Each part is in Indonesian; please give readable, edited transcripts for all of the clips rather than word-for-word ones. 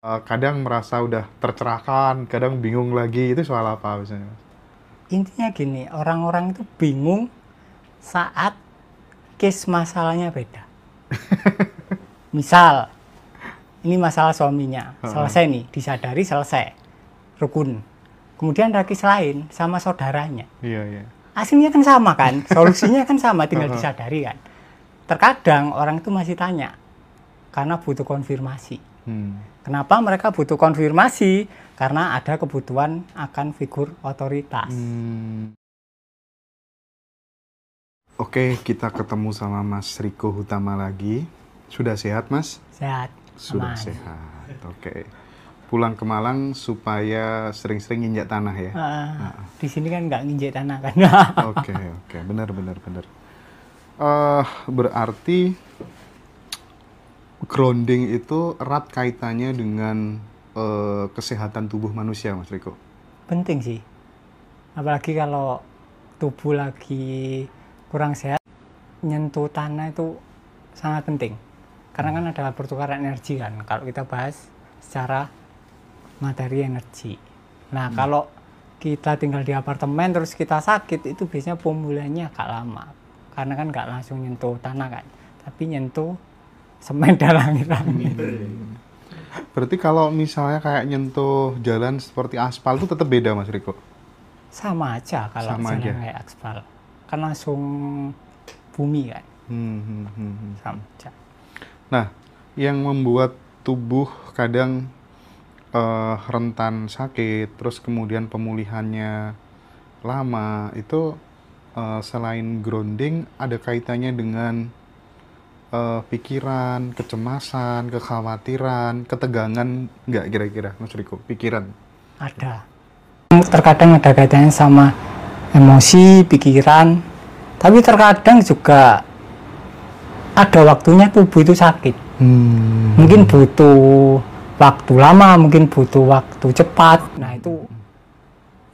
Kadang merasa udah tercerahkan, kadang bingung lagi, itu soal apa misalnya, Mas? Intinya gini, orang-orang itu bingung saat case masalahnya beda. Misal, ini masalah suaminya, Heeh. selesai nih, disadari selesai, rukun. Kemudian ada case lain sama saudaranya. Iya, iya. Aslinya kan sama kan, solusinya kan sama, tinggal Heeh. disadari kan. Terkadang orang itu masih tanya, karena butuh konfirmasi. Hmm. Kenapa mereka butuh konfirmasi? Karena ada kebutuhan akan figur otoritas. Hmm. Oke, kita ketemu sama Mas Riko Hutama lagi. Sudah sehat, Mas? Sehat, Sudah aman. sehat. Oke. Pulang ke Malang supaya sering-sering injak tanah ya. Di sini kan nggak nginjek tanah kan. Oke, oke. Benar, benar, benar. Berarti grounding itu erat kaitannya dengan kesehatan tubuh manusia, Mas Riko. Penting sih. Apalagi kalau tubuh lagi kurang sehat, nyentuh tanah itu sangat penting. Karena kan ada pertukaran energi kan. Kalau kita bahas secara materi energi. Nah, kalau kita tinggal di apartemen terus kita sakit, itu biasanya pemulihannya agak lama. Karena kan nggak langsung nyentuh tanah kan. Tapi nyentuh semen dan langit-langit. Berarti kalau misalnya kayak nyentuh jalan seperti aspal itu tetap beda, Mas Riko? Sama aja kalau Sama aja. jalan kayak aspal. Kan langsung bumi kan. Hmm. Sama aja. Nah, yang membuat tubuh kadang rentan sakit, terus kemudian pemulihannya lama, itu selain grounding ada kaitannya dengan pikiran, kecemasan, kekhawatiran, ketegangan, nggak kira-kira, Mas Riko? Pikiran. Ada. Terkadang ada kaitannya sama emosi, pikiran. Tapi terkadang juga ada waktunya tubuh itu sakit. Mungkin butuh waktu lama, mungkin butuh waktu cepat. Nah itu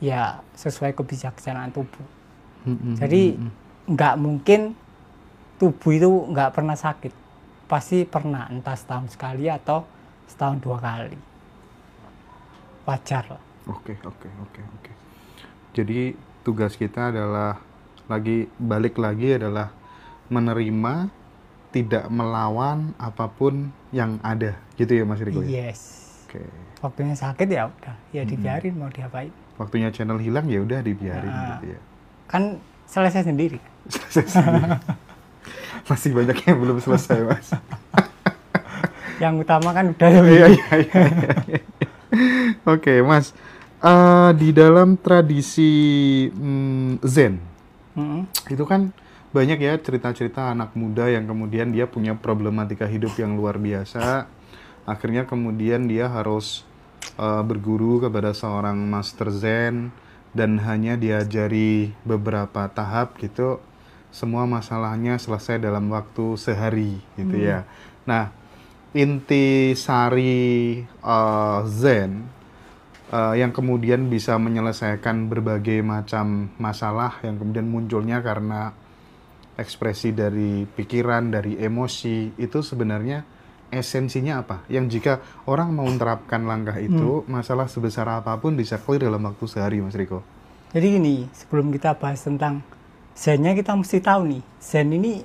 ya sesuai kebijaksanaan tubuh. Jadi nggak mungkin tubuh itu nggak pernah sakit. Pasti pernah, entah setahun sekali atau setahun 2 kali. Wajar lah. Oke, oke, oke, oke. Jadi tugas kita adalah balik lagi adalah menerima, tidak melawan apapun yang ada, gitu ya Mas Riko ya? Yes. Oke. Waktunya sakit ya udah, ya dibiarin mau diapain. Waktunya channel hilang ya udah dibiarin gitu ya. Kan selesai sendiri. Selesai sendiri. Masih banyak yang belum selesai, Mas. Yang utama kan udah Iya, iya, iya, iya. Oke, Mas. Di dalam tradisi Zen, itu kan banyak ya cerita-cerita anak muda yang kemudian dia punya problematika hidup yang luar biasa. Akhirnya kemudian dia harus berguru kepada seorang master Zen dan hanya diajari beberapa tahap gitu. Semua masalahnya selesai dalam waktu sehari gitu ya. Nah, inti sari Zen yang kemudian bisa menyelesaikan berbagai macam masalah yang kemudian munculnya karena ekspresi dari pikiran, dari emosi, itu sebenarnya esensinya apa? Yang jika orang mau menerapkan langkah itu, masalah sebesar apapun bisa clear dalam waktu sehari, Mas Riko. Jadi gini, sebelum kita bahas tentang Zennya, kita mesti tahu nih, Zen ini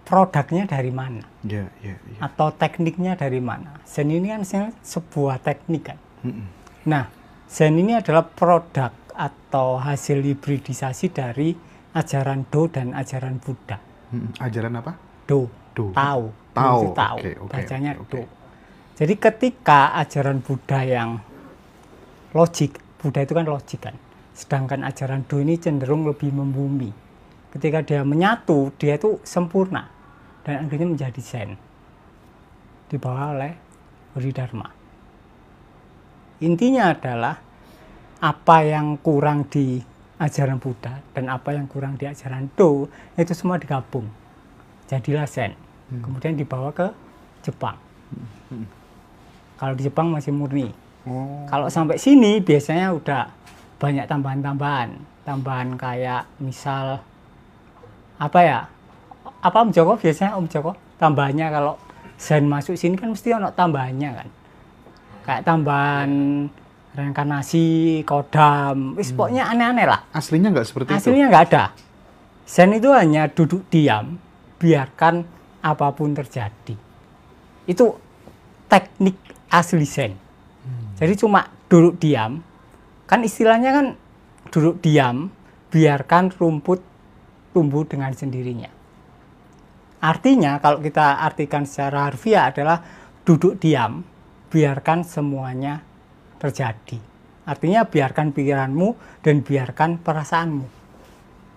produknya dari mana? Ya, ya, ya. Atau tekniknya dari mana? Zen ini kan sebuah teknik kan? Nah, Zen ini adalah produk atau hasil hibridisasi dari ajaran Do dan ajaran Buddha. Ajaran apa? Do, Do. tahu, Tahu. tahu, Oke, oke, bacanya oke, oke. Do. Jadi ketika ajaran Buddha yang logik, Buddha itu kan logik kan, sedangkan ajaran Do ini cenderung lebih membumi. Ketika dia menyatu, dia itu sempurna dan akhirnya menjadi Zen, dibawa oleh Bodhidharma. Intinya adalah apa yang kurang di ajaran Buddha dan apa yang kurang di ajaran Do, itu semua digabung, jadilah Zen. Kemudian dibawa ke Jepang. Kalau di Jepang masih murni. Kalau sampai sini biasanya udah banyak tambahan kayak misal apa ya? Apa Om Joko biasanya Om Joko tambahannya kalau Zen masuk sini kan mesti ono tambahannya kan. kayak tambahan reinkarnasi, kodam, pokoknya aneh-aneh lah. Aslinya nggak seperti itu? Aslinya nggak ada. Zen itu hanya duduk diam, biarkan apapun terjadi. Itu teknik asli Zen. Jadi cuma duduk diam, kan istilahnya kan duduk diam, biarkan rumput tumbuh dengan sendirinya. Artinya kalau kita artikan secara harfiah adalah duduk diam, biarkan semuanya terjadi. Artinya biarkan pikiranmu dan biarkan perasaanmu.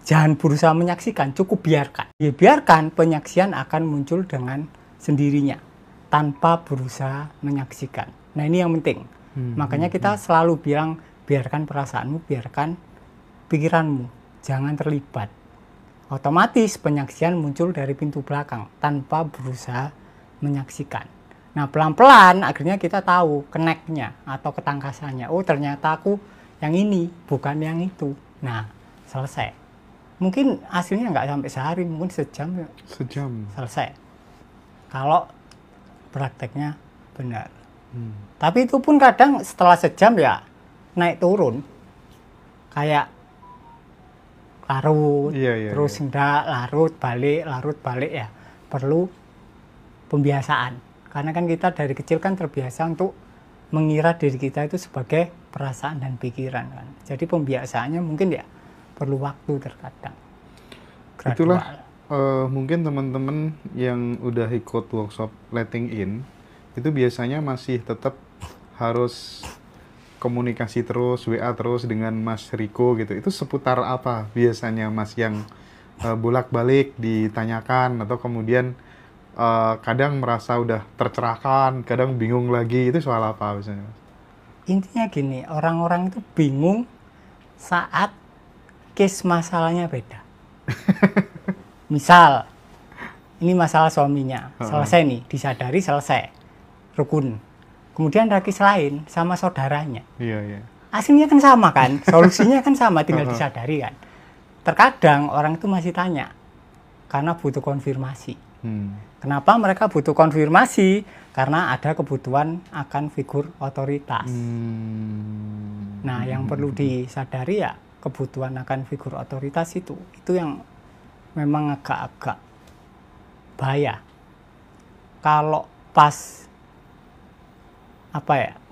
Jangan berusaha menyaksikan, cukup biarkan. Ya, biarkan penyaksian akan muncul dengan sendirinya tanpa berusaha menyaksikan. Nah, ini yang penting. Makanya kita selalu bilang biarkan perasaanmu, biarkan pikiranmu, jangan terlibat. Otomatis penyaksian muncul dari pintu belakang tanpa berusaha menyaksikan. Nah, pelan-pelan akhirnya kita tahu connect-nya atau ketangkasannya. Oh, ternyata aku yang ini, bukan yang itu. Nah, selesai. Mungkin hasilnya nggak sampai sehari, mungkin sejam. Sejam. Selesai. Kalau prakteknya benar. Tapi itu pun kadang setelah sejam ya naik turun. Kayak larut, terus enggak, larut balik ya. Perlu pembiasaan. Karena kan kita dari kecil kan terbiasa untuk mengira diri kita itu sebagai perasaan dan pikiran kan. Jadi pembiasaannya mungkin ya perlu waktu terkadang. Gradual. Itulah mungkin teman-teman yang udah ikut workshop letting in itu biasanya masih tetap harus komunikasi terus, WA terus dengan Mas Riko gitu. Itu seputar apa biasanya Mas yang bolak-balik ditanyakan atau kemudian kadang merasa udah tercerahkan, kadang bingung lagi, itu soal apa biasanya? Intinya gini, orang-orang itu bingung saat case masalahnya beda. Misal, ini masalah suaminya, selesai nih, disadari selesai, rukun. Kemudian ada case lain sama saudaranya. Iya. Aslinya kan sama kan, solusinya kan sama, tinggal disadari kan. Terkadang orang itu masih tanya, karena butuh konfirmasi. Kenapa mereka butuh konfirmasi? Karena ada kebutuhan akan figur otoritas. Nah, yang perlu disadari ya kebutuhan akan figur otoritas itu yang memang agak-agak bahaya. Kalau pas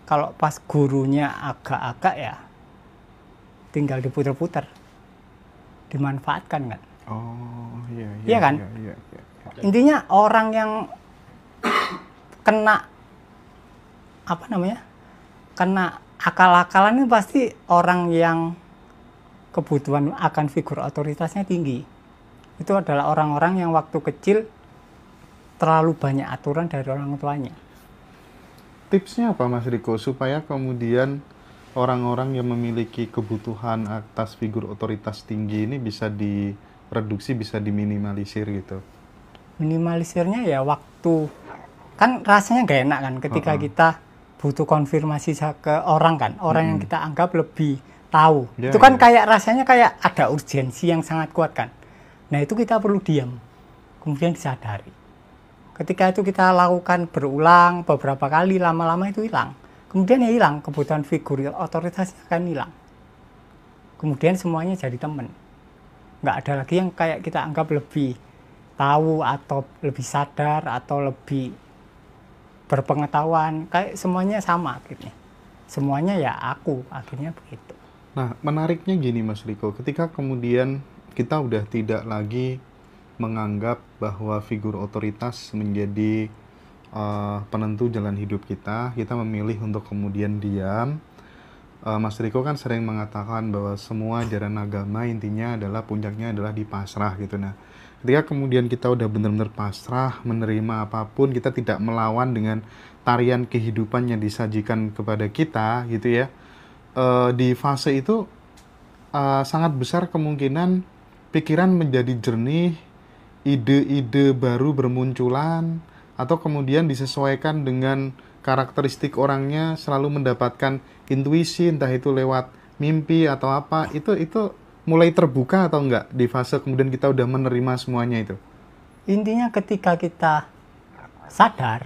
kalau pas gurunya agak-agak ya tinggal diputer-puter, dimanfaatkan kan? Oh iya kan? Iya. Intinya orang yang kena kena akal-akalan ini pasti orang yang kebutuhan akan figur otoritasnya tinggi. Itu adalah orang-orang yang waktu kecil terlalu banyak aturan dari orang tuanya. Tipsnya apa Mas Riko supaya kemudian orang-orang yang memiliki kebutuhan atas figur otoritas tinggi ini bisa direduksi, bisa diminimalisir gitu? Minimalisirnya ya waktu, kan rasanya gak enak kan ketika kita butuh konfirmasi ke orang kan, orang yang kita anggap lebih tahu. Itu kan kayak rasanya kayak ada urgensi yang sangat kuat kan. Nah, itu kita perlu diam, kemudian disadari. Ketika itu kita lakukan berulang beberapa kali, lama-lama itu hilang. Kemudian ya hilang, kebutuhan figur otoritasnya akan hilang. Kemudian semuanya jadi teman. Nggak ada lagi yang kayak kita anggap lebih tahu atau lebih sadar atau lebih berpengetahuan, kayak semuanya sama akhirnya. Semuanya ya aku, akhirnya begitu. Nah, menariknya gini Mas Riko, ketika kemudian kita udah tidak lagi menganggap bahwa figur otoritas menjadi penentu jalan hidup kita memilih untuk kemudian diam. Mas Riko kan sering mengatakan bahwa semua ajaran agama intinya adalah puncaknya adalah di pasrah gitu. Nah, ketika kemudian kita udah benar-benar pasrah, menerima apapun, kita tidak melawan dengan tarian kehidupan yang disajikan kepada kita gitu ya. Di fase itu sangat besar kemungkinan pikiran menjadi jernih, ide-ide baru bermunculan, atau kemudian disesuaikan dengan karakteristik orangnya, selalu mendapatkan intuisi, entah itu lewat mimpi atau apa, itu mulai terbuka atau enggak di fase kemudian kita udah menerima semuanya itu? Intinya ketika kita sadar,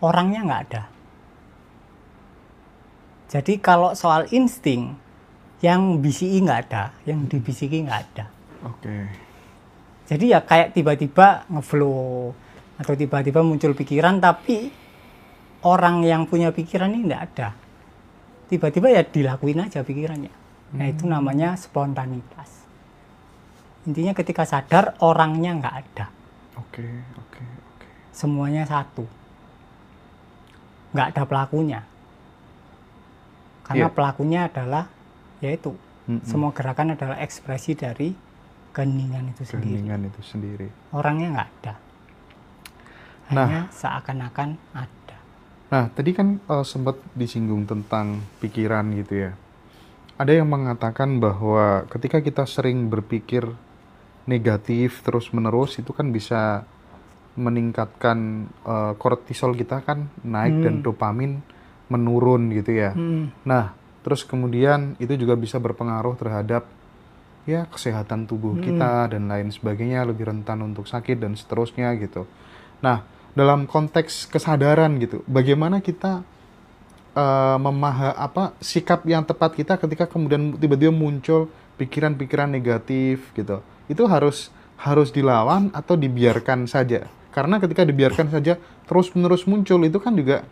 orangnya nggak ada. Jadi kalau soal insting, yang bisiki nggak ada, yang dibisiki nggak ada. Oke. Jadi ya kayak tiba-tiba ngeflow atau tiba-tiba muncul pikiran, tapi orang yang punya pikiran ini nggak ada. Tiba-tiba ya dilakuin aja pikirannya. Nah itu namanya spontanitas. Intinya ketika sadar orangnya nggak ada. Oke. Semuanya satu. Nggak ada pelakunya. Karena pelakunya adalah yaitu semua gerakan adalah ekspresi dari keheningan itu sendiri. Orangnya nggak ada. Hanya seakan-akan ada. Nah, tadi kan sempat disinggung tentang pikiran gitu ya. Ada yang mengatakan bahwa ketika kita sering berpikir negatif terus-menerus itu kan bisa meningkatkan kortisol kita kan naik dan dopamin menurun gitu ya. Nah, terus kemudian itu juga bisa berpengaruh terhadap ya kesehatan tubuh kita dan lain sebagainya, lebih rentan untuk sakit dan seterusnya gitu. Nah, dalam konteks kesadaran gitu, bagaimana kita sikap yang tepat kita ketika kemudian tiba-tiba muncul pikiran-pikiran negatif gitu. Itu harus dilawan atau dibiarkan saja? Karena ketika dibiarkan saja terus-menerus muncul itu kan juga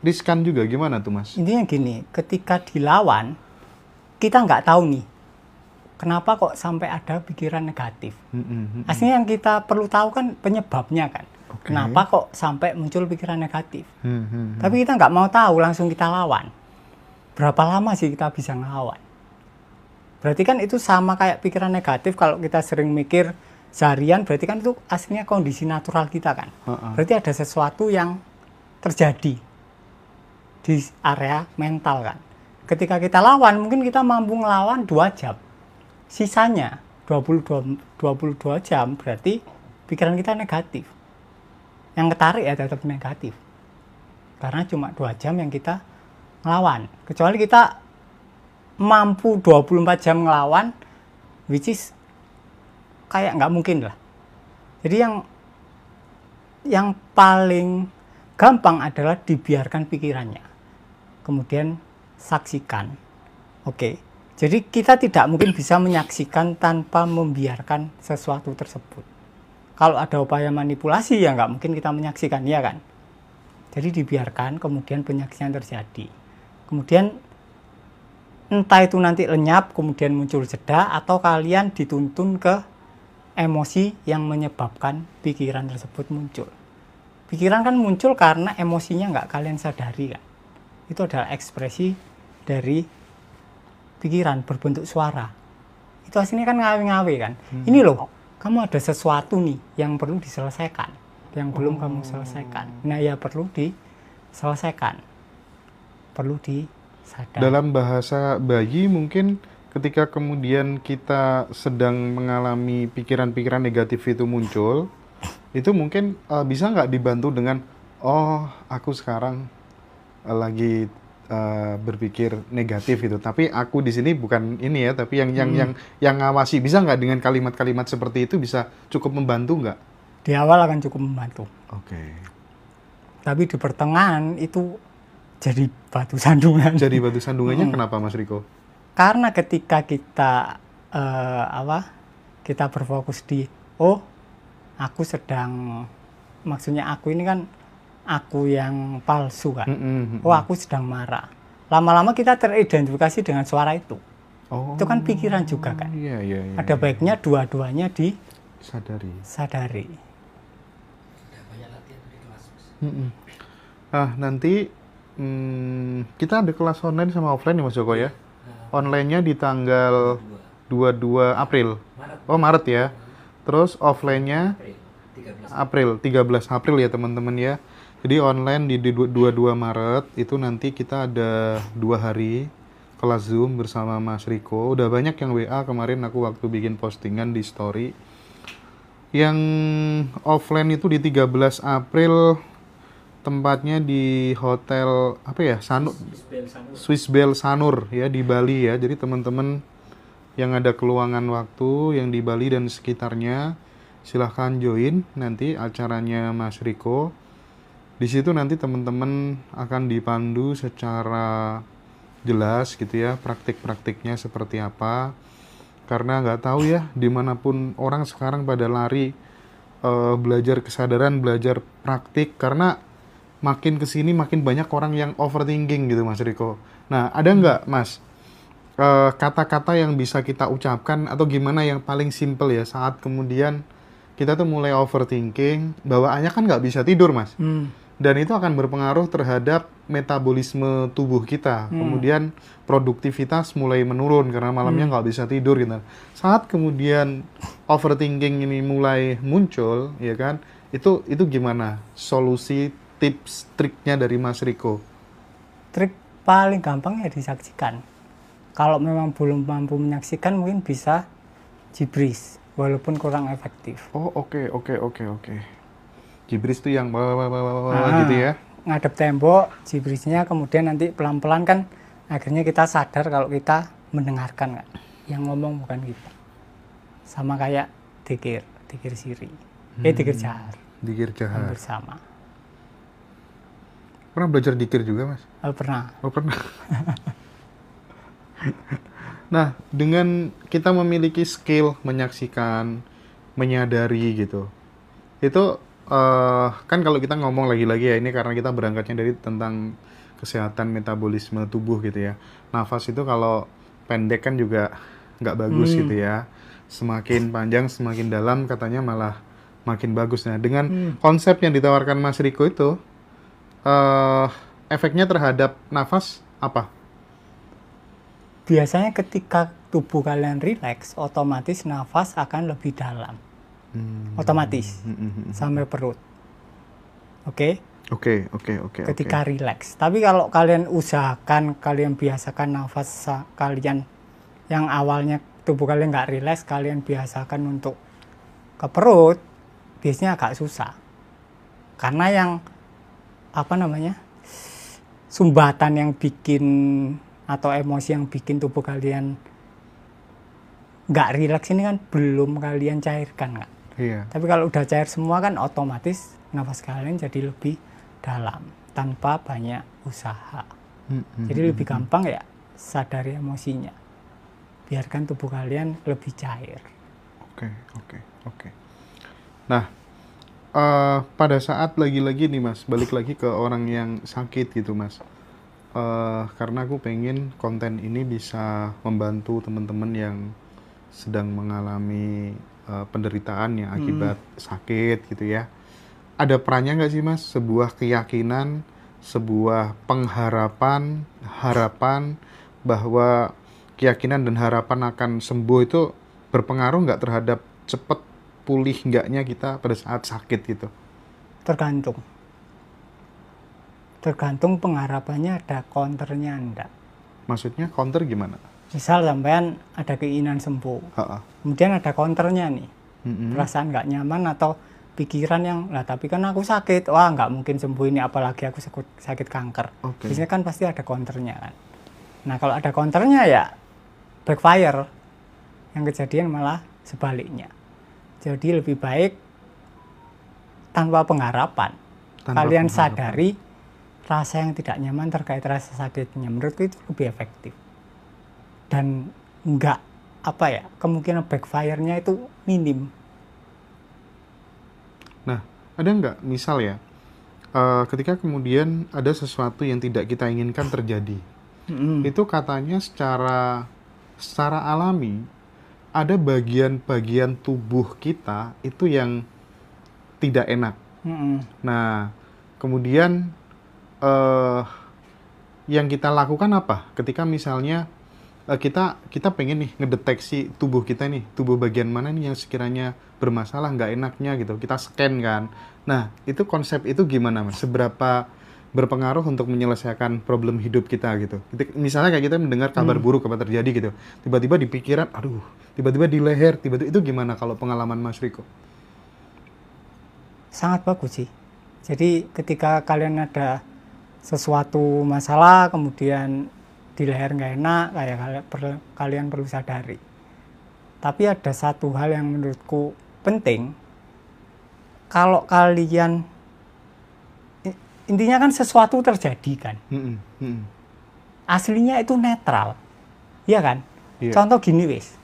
riskan juga. Gimana tuh Mas? Intinya gini, ketika dilawan kita nggak tahu nih kenapa kok sampai ada pikiran negatif. Aslinya yang kita perlu tahu kan penyebabnya kan. Kenapa kok sampai muncul pikiran negatif. Tapi kita nggak mau tahu, langsung kita lawan. Berapa lama sih kita bisa ngelawan? Berarti kan itu sama kayak pikiran negatif. Kalau kita sering mikir seharian, berarti kan itu aslinya kondisi natural kita kan. Berarti ada sesuatu yang terjadi di area mental kan. Ketika kita lawan, mungkin kita mampu ngelawan 2 jam. Sisanya 22 jam berarti pikiran kita negatif. Yang ketarik ya tetap negatif. Karena cuma 2 jam yang kita ngelawan. Kecuali kita mampu 24 jam ngelawan, which is kayak nggak mungkin lah. Jadi yang paling gampang adalah dibiarkan pikirannya. Kemudian saksikan. Oke. Jadi kita tidak mungkin bisa menyaksikan tanpa membiarkan sesuatu tersebut. Kalau ada upaya manipulasi ya nggak mungkin kita menyaksikan, ya kan? Jadi dibiarkan, kemudian penyaksian terjadi. Kemudian entah itu nanti lenyap, kemudian muncul jeda, atau kalian dituntun ke emosi yang menyebabkan pikiran tersebut muncul. Pikiran kan muncul karena emosinya nggak kalian sadari kan. Itu adalah ekspresi dari pikiran berbentuk suara. Itu aslinya kan ngawe-ngawe kan. Ini loh, kamu ada sesuatu nih yang perlu diselesaikan, yang belum kamu selesaikan. Nah ya perlu diselesaikan, perlu disadar. Dalam bahasa bayi mungkin ketika kemudian kita sedang mengalami pikiran-pikiran negatif itu muncul, itu mungkin bisa nggak dibantu dengan aku sekarang lagi berpikir negatif itu, tapi aku di sini bukan ini ya, tapi yang ngawasi. Bisa nggak dengan kalimat-kalimat seperti itu bisa cukup membantu nggak? Di awal akan cukup membantu. Oke. Tapi di pertengahan itu jadi batu sandungan. Jadi batu sandungannya kenapa Mas Riko? Karena ketika kita kita berfokus di aku sedang, maksudnya aku ini kan aku yang palsu kan. Aku sedang marah. Lama-lama kita teridentifikasi dengan suara itu. Itu kan pikiran juga kan. Iya. Ada baiknya dua-duanya disadari. Nah, nanti kita ada kelas online sama offline nih Mas Joko ya. Online-nya di tanggal 22 April. Maret ya. Terus offline-nya April, 13 April ya teman-teman ya. Jadi online di 22 Maret itu nanti kita ada 2 hari kelas Zoom bersama Mas Riko. Udah banyak yang WA kemarin aku waktu bikin postingan di story. Yang offline itu di 13 April tempatnya di hotel Swiss Bell Sanur ya di Bali ya. Jadi teman-teman yang ada keluangan waktu yang di Bali dan sekitarnya silahkan join nanti acaranya Mas Riko. Di situ nanti teman-teman akan dipandu secara jelas gitu ya, praktik-praktiknya seperti apa. Karena nggak tahu ya, dimanapun orang sekarang pada lari belajar kesadaran, belajar praktik, karena makin kesini makin banyak orang yang overthinking gitu Mas Riko. Nah, ada nggak Mas kata-kata yang bisa kita ucapkan atau gimana yang paling simple ya saat kemudian kita tuh mulai overthinking, bawaannya kan nggak bisa tidur Mas. Dan itu akan berpengaruh terhadap metabolisme tubuh kita. Kemudian produktivitas mulai menurun karena malamnya nggak bisa tidur gitu. Saat kemudian overthinking ini mulai muncul, ya kan? Itu gimana? Solusi, tips, triknya dari Mas Riko? Trik paling gampang ya disaksikan. Kalau memang belum mampu menyaksikan, mungkin bisa jibris, walaupun kurang efektif. Oh, oke. Jibris tuh yang gitu ya? Ngadep tembok, jibrisnya kemudian nanti pelan-pelan kan akhirnya kita sadar kalau kita mendengarkan kan. Yang ngomong bukan kita. Sama kayak dikir siri. Dikir jahar. Dikir jahar. Bersama. Pernah belajar dikir juga, Mas? Pernah. Oh, pernah. Nah, dengan kita memiliki skill menyaksikan, menyadari gitu. Itu kan kalau kita ngomong lagi-lagi ya, ini karena kita berangkatnya dari tentang kesehatan metabolisme tubuh gitu ya. Nafas itu kalau pendek kan juga nggak bagus gitu ya. Semakin panjang, semakin dalam katanya malah makin bagus. Nah, dengan konsep yang ditawarkan Mas Riko itu, efeknya terhadap nafas apa? Biasanya ketika tubuh kalian rileks, otomatis nafas akan lebih dalam. Otomatis sampai perut. Oke? Oke. Ketika rileks. Tapi kalau kalian usahakan, kalian biasakan nafas kalian yang awalnya tubuh kalian nggak rileks, kalian biasakan untuk ke perut, biasanya agak susah. Karena yang sumbatan yang bikin atau emosi yang bikin tubuh kalian nggak rileks ini kan belum kalian cairkan kan. Iya. Tapi kalau udah cair semua kan otomatis nafas kalian jadi lebih dalam tanpa banyak usaha. Jadi lebih gampang ya sadari emosinya. Biarkan tubuh kalian lebih cair. Oke. Nah, pada saat lagi-lagi nih Mas, balik lagi ke orang yang sakit gitu Mas. Karena aku pengen konten ini bisa membantu teman-teman yang sedang mengalami penderitaan yang akibat sakit gitu ya. Ada perannya nggak sih Mas sebuah keyakinan, sebuah pengharapan, harapan bahwa keyakinan dan harapan akan sembuh itu berpengaruh nggak terhadap cepat pulih nggaknya kita pada saat sakit gitu? Tergantung pengharapannya ada counternya enggak. Maksudnya counter gimana? Misal sampean ada keinginan sembuh, kemudian ada counternya nih, perasaan nggak nyaman atau pikiran yang, lah tapi kan aku sakit, wah nggak mungkin sembuh ini, apalagi aku sakit kanker. Biasanya kan pasti ada counternya kan. Nah kalau ada counternya ya backfire, yang kejadian malah sebaliknya. Jadi lebih baik tanpa pengharapan, kalian sadari rasa yang tidak nyaman terkait rasa sakitnya, menurutku itu lebih efektif. Dan enggak kemungkinan backfire-nya itu minim. Nah, ada nggak misal ya, ketika kemudian ada sesuatu yang tidak kita inginkan terjadi, itu katanya secara alami ada bagian-bagian tubuh kita itu yang tidak enak. Nah, kemudian yang kita lakukan apa? Ketika misalnya kita pengen nih ngedeteksi tubuh kita nih, tubuh bagian mana nih yang sekiranya bermasalah, nggak enaknya gitu, kita scan kan. Nah, itu konsep itu gimana Mas? Seberapa berpengaruh untuk menyelesaikan problem hidup kita gitu? Misalnya kayak kita mendengar kabar buruk apa terjadi gitu, tiba-tiba di pikiran, aduh, tiba-tiba di leher, tiba-tiba itu gimana kalau pengalaman Mas Riko? Sangat bagus sih. Jadi ketika kalian ada sesuatu masalah, kemudian di leher nggak enak, kalian perlu sadari. Tapi ada satu hal yang menurutku penting. Kalau kalian, intinya kan sesuatu terjadi kan. aslinya itu netral, iya kan? Iya. Contoh gini wis,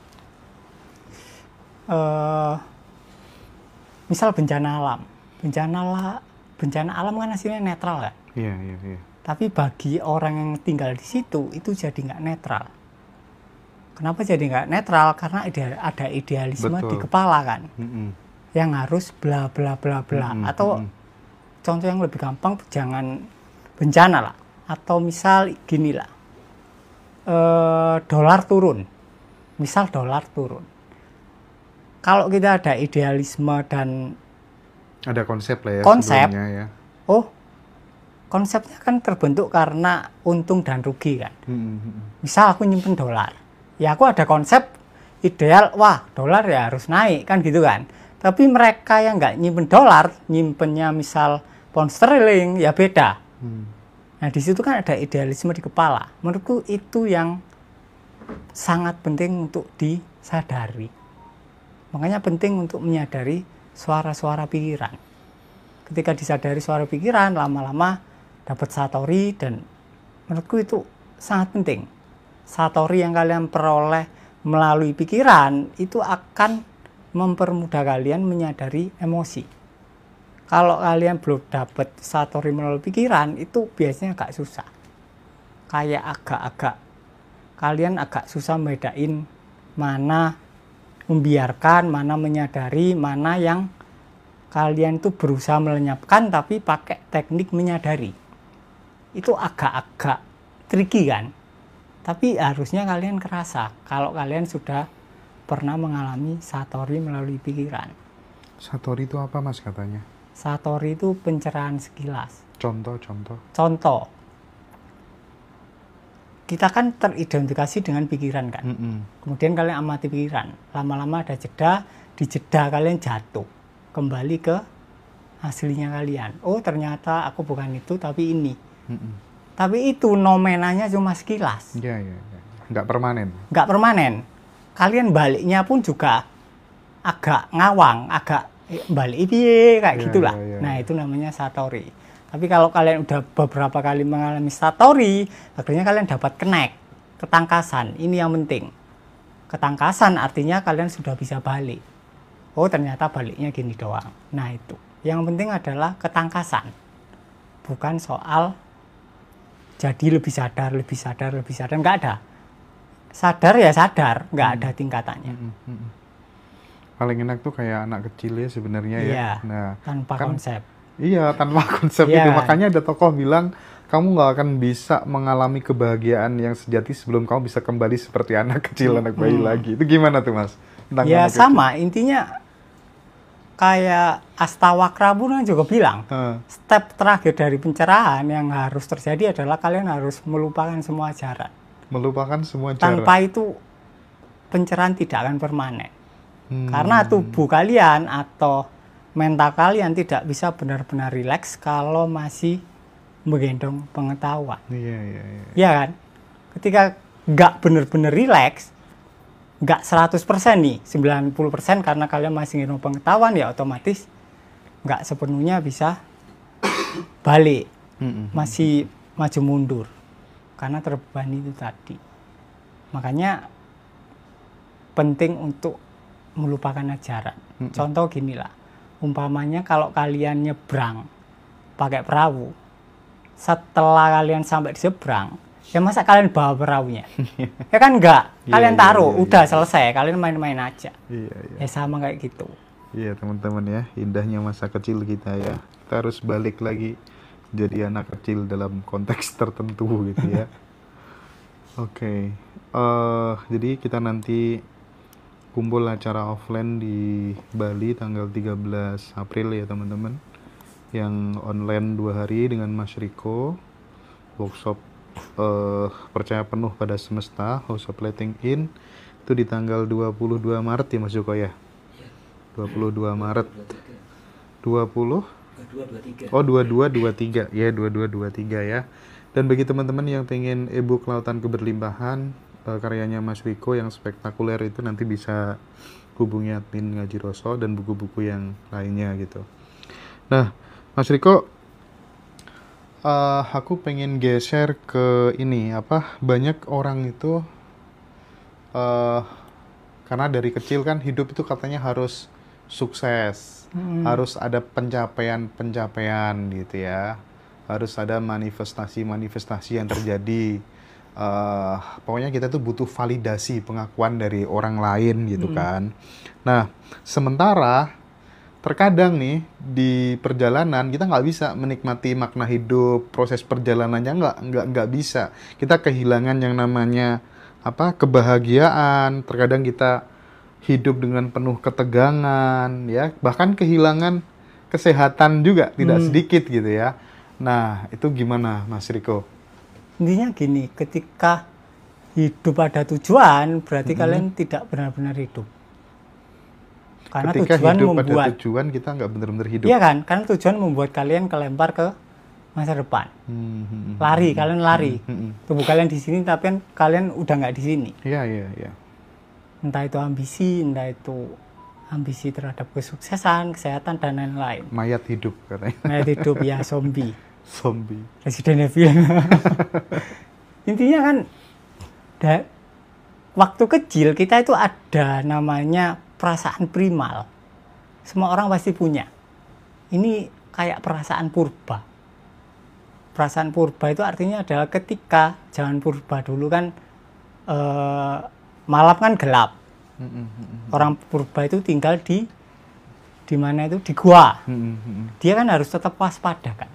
misal bencana alam kan aslinya netral kan? Iya, iya, iya. Tapi bagi orang yang tinggal di situ itu jadi nggak netral. Kenapa jadi nggak netral? Karena ada idealisme di Betul. kepala kan, Mm-mm. yang harus bla bla bla bla. Mm-mm, Atau mm-mm. contoh yang lebih gampang, jangan bencana lah. Atau misal gini lah, dolar turun. Misal dolar turun. Kalau kita ada idealisme dan Ada konsep lah ya konsep, sebelumnya ya. oh konsepnya kan terbentuk karena untung dan rugi kan. Mm-mm. Misal aku nyimpen dolar, ya aku ada konsep ideal, wah dolar ya harus naik kan gitu kan. Tapi mereka yang nggak nyimpen dolar, nyimpennya misal pound sterling, ya beda. Hmm. Nah di situ kan ada idealisme di kepala. Menurutku itu yang sangat penting untuk disadari. Makanya penting untuk menyadari suara-suara pikiran. Ketika disadari suara pikiran, lama-lama dapat satori, dan menurutku itu sangat penting. Satori yang kalian peroleh melalui pikiran itu akan mempermudah kalian menyadari emosi. Kalau kalian belum dapat satori melalui pikiran, itu biasanya agak susah. Kayak kalian agak susah membedain mana membiarkan, mana menyadari, mana yang kalian itu berusaha melenyapkan tapi pakai teknik menyadari. Itu agak-agak tricky kan? Tapi harusnya kalian kerasa kalau kalian sudah pernah mengalami satori melalui pikiran. Satori itu apa mas katanya? Satori itu pencerahan sekilas. Contoh. Contoh, kita kan teridentifikasi dengan pikiran kan. Mm-mm. Kemudian kalian amati pikiran. Lama-lama ada jeda, di jeda kalian jatuh. Kembali ke aslinya kalian. Oh ternyata aku bukan itu tapi ini. Mm-mm. Tapi itu nomenanya cuma sekilas. Iya. Nggak permanen. Nggak permanen. Kalian baliknya pun juga agak ngawang, agak balik piye kayak Iya, gitulah. iya. Nah itu namanya satori. Tapi kalau kalian udah beberapa kali mengalami satori, akhirnya kalian dapat connect, ketangkasan. Ini yang penting. Ketangkasan artinya kalian sudah bisa balik. Oh ternyata baliknya gini doang. Nah itu. Yang penting adalah ketangkasan. Bukan soal jadi lebih sadar. Nggak ada. Sadar ya sadar, nggak ada tingkatannya. Mm-mm. Paling enak tuh kayak anak kecil ya sebenarnya ya. Iya, Nah, tanpa kan- konsep. Iya, tanpa konsep Iya itu. kan? Makanya ada tokoh bilang, kamu nggak akan bisa mengalami kebahagiaan yang sejati sebelum kamu bisa kembali seperti anak kecil, anak bayi lagi. Itu gimana tuh mas? Tentang Ya anak sama, intinya kayak Astawakra pun juga bilang, kecil. step terakhir dari pencerahan yang harus terjadi adalah kalian harus melupakan semua ajaran. Melupakan semua cara. Tanpa itu pencerahan tidak akan permanen. Hmm. Karena tubuh kalian atau mental kalian tidak bisa benar-benar rileks kalau masih menggendong pengetahuan. Iya. Ya kan? Ketika nggak benar-benar rileks, nggak 100% nih, 90% karena kalian masih ngendong pengetahuan, ya otomatis nggak sepenuhnya bisa balik. Mm-mm. Masih maju mundur. Karena terbebani itu tadi. Makanya penting untuk melupakan ajaran. Contoh gini lah, umpamanya kalau kalian nyebrang pakai perahu, setelah kalian sampai di seberang, ya masa kalian bawa perahunya? Ya kan enggak, kalian taruh, udah selesai, kalian main-main aja. Iya. Ya sama kayak gitu. Iya teman-teman ya, indahnya masa kecil kita ya. Kita harus balik lagi jadi anak kecil dalam konteks tertentu gitu ya. Oke, jadi kita nanti kumpul acara offline di Bali tanggal 13 April ya teman-teman. Yang online 2 hari dengan Mas Riko, workshop percaya penuh pada semesta, House of Letting In, itu di tanggal 22 Maret ya Mas Joko ya. 22 Maret 20 Oh 22-23 ya, 22-23 ya. Dan bagi teman-teman yang pengen e-book Lautan Keberlimpahan karyanya Mas Riko yang spektakuler itu, nanti bisa hubungi admin Ngaji Roso dan buku-buku yang lainnya gitu. Nah Mas Riko, Aku pengen geser ke ini apa? Banyak orang itu karena dari kecil kan hidup itu katanya harus sukses, harus ada pencapaian-pencapaian gitu ya, harus ada manifestasi-manifestasi yang terjadi. Pokoknya kita tuh butuh validasi, pengakuan dari orang lain gitu kan. Nah, sementara terkadang nih di perjalanan kita nggak bisa menikmati makna hidup, proses perjalanannya nggak bisa. Kita kehilangan yang namanya apa kebahagiaan. Terkadang kita hidup dengan penuh ketegangan, ya bahkan kehilangan kesehatan juga tidak sedikit gitu ya. Nah itu gimana Mas Riko? Intinya gini, ketika hidup ada tujuan, berarti kalian tidak benar-benar hidup. Karena Ketika tujuan hidup membuat, ada tujuan kita nggak benar-benar hidup. iya kan? Karena tujuan membuat kalian kelempar ke masa depan. Lari, kalian lari. Tubuh kalian di sini, tapi kan kalian udah nggak di sini. Iya, iya, iya. Entah itu ambisi, entah itu ambisi terhadap kesuksesan, kesehatan, dan lain-lain. Mayat hidup katanya. Mayat hidup, ya zombie. Zombie. Resident Evil. Intinya kan, waktu kecil kita itu ada namanya perasaan primal. Semua orang pasti punya. Ini kayak perasaan purba. Perasaan purba itu artinya adalah ketika zaman purba dulu kan malam kan gelap. Orang purba itu tinggal di mana itu, di gua. Dia kan harus tetap waspada kan.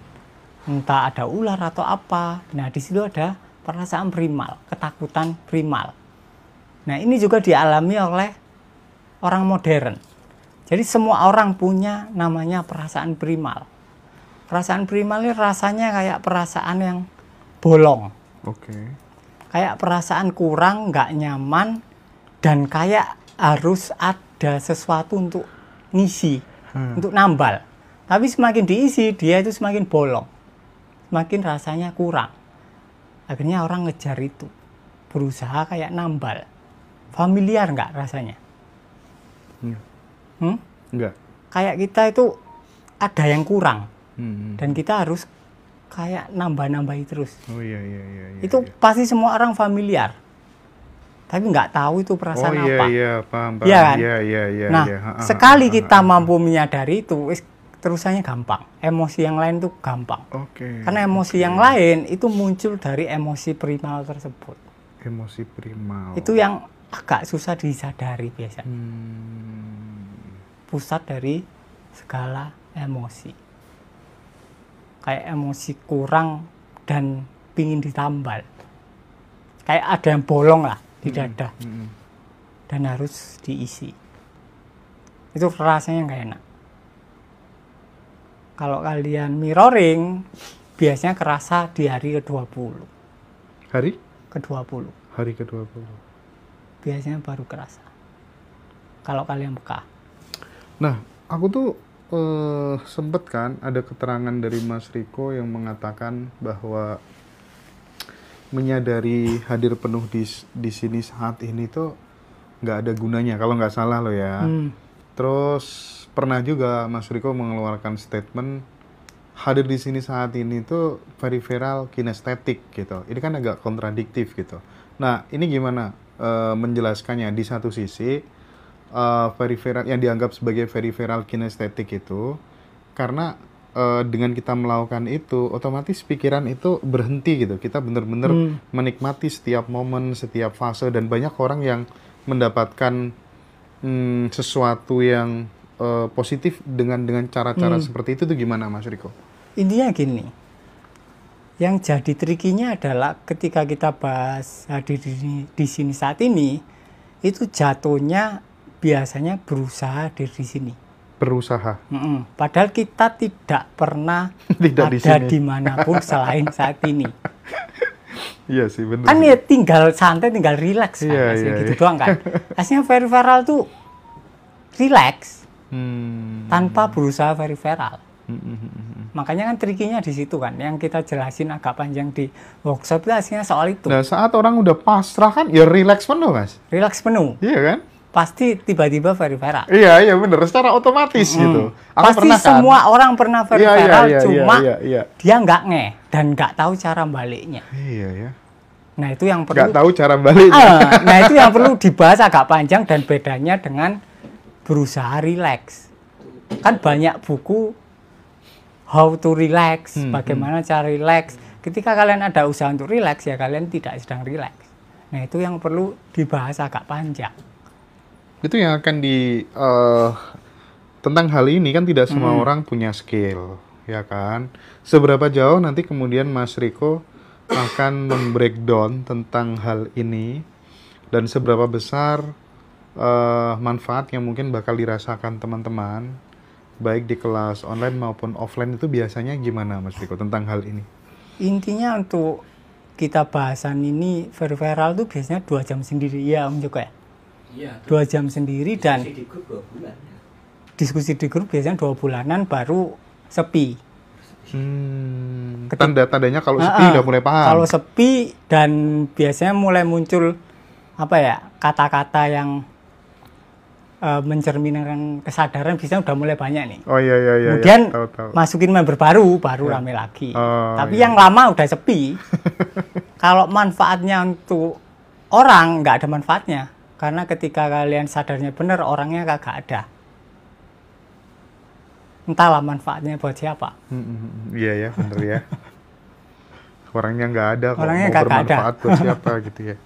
Entah ada ular atau apa. Nah, di situ ada perasaan primal, ketakutan primal. Nah, ini juga dialami oleh orang modern. Jadi semua orang punya namanya perasaan primal. Perasaan primal ini rasanya kayak perasaan yang bolong. Oke. Kayak perasaan kurang, nggak nyaman, dan kayak harus ada sesuatu untuk ngisi, untuk nambal. Tapi semakin diisi, dia itu semakin bolong. Semakin rasanya kurang. Akhirnya orang ngejar itu. Berusaha kayak nambal. Familiar nggak rasanya? Enggak. Kayak kita itu ada yang kurang. Dan kita harus kayak nambah-nambahi terus. Oh iya. Itu pasti semua orang familiar. Tapi nggak tahu itu perasaan apa. Iya, paham. Iya kan? Iya. Nah, sekali kita mampu menyadari itu, terusannya gampang. Emosi yang lain itu gampang. Oke. Karena emosi yang lain itu muncul dari emosi primal tersebut. Emosi primal. Itu yang agak susah disadari biasanya. Pusat dari segala emosi. Kayak emosi kurang dan pingin ditambal. Kayak ada yang bolong lah di dada. Dan harus diisi. Itu rasanya nggak enak. Kalau kalian mirroring, biasanya kerasa di hari ke-20. Hari? Ke-20. Hari ke-20. Biasanya baru kerasa. Kalau kalian peka. Nah, aku tuh sempet kan ada keterangan dari Mas Riko yang mengatakan bahwa menyadari hadir penuh di sini saat ini tuh nggak ada gunanya, kalau nggak salah lo ya. Terus pernah juga Mas Riko mengeluarkan statement hadir di sini saat ini tuh peripheral kinestetik gitu. Ini kan agak kontradiktif gitu. Nah, ini gimana menjelaskannya? Di satu sisi peripheral yang dianggap sebagai peripheral kinestetik itu karena dengan kita melakukan itu otomatis pikiran itu berhenti gitu. Kita benar-benar menikmati setiap momen, setiap fase, dan banyak orang yang mendapatkan sesuatu yang positif dengan cara-cara seperti itu tuh gimana Mas Riko? Intinya gini, yang jadi trikinya adalah ketika kita bahas hadir di sini saat ini, itu jatuhnya biasanya berusaha hadir di sini. Berusaha. Padahal kita tidak pernah tidak ada dimanapun selain saat ini. Iya sih, benar. Kan ya tinggal santai, tinggal relax kan, gitu doang kan. Aslinya peripheral tuh relax. Tanpa berusaha peripheral. Makanya kan trikinya di situ kan, yang kita jelasin agak panjang di workshop itu aslinya soal itu. Nah, saat orang udah pasrah kan, ya relax penuh Mas. Relax penuh. Iya kan? pasti tiba-tiba very viral. Iya bener, secara otomatis gitu. Aku Pasti pernah kan. semua orang pernah very viral, cuma iya. dia nggak ngeh dan nggak tahu cara baliknya. Iya ya. Nah itu yang perlu. Nggak tahu cara baliknya. Nah itu yang perlu dibahas agak panjang dan bedanya dengan berusaha relax. Kan banyak buku how to relax, bagaimana cara relax. Ketika kalian ada usaha untuk relax, ya kalian tidak sedang relax. Nah itu yang perlu dibahas agak panjang. Itu yang akan tentang hal ini kan tidak semua orang punya skill, ya kan? Seberapa jauh nanti kemudian Mas Riko akan membreakdown tentang hal ini dan seberapa besar manfaat yang mungkin bakal dirasakan teman-teman baik di kelas online maupun offline itu biasanya gimana Mas Riko tentang hal ini? Intinya untuk kita bahasan ini very viral tuh biasanya 2 jam sendiri ya Om Joko ya? Iya. 2 jam sendiri dan diskusi di grup 2 bulan. Diskusi di grup biasanya 2 bulanan baru sepi. Tanda-tandanya kalau sepi udah mulai paham. Kalau sepi dan biasanya mulai muncul kata-kata yang mencerminkan kesadaran biasanya udah mulai banyak nih. Oh iya. Kemudian tahu. masukin member baru rame lagi. Tapi yang lama udah sepi. Kalau manfaatnya untuk orang nggak ada manfaatnya, karena ketika kalian sadarnya benar orangnya kagak ada. Entahlah manfaatnya buat siapa. Iya ya, bener ya. Orangnya nggak ada, orangnya mau bermanfaat buat siapa gitu ya.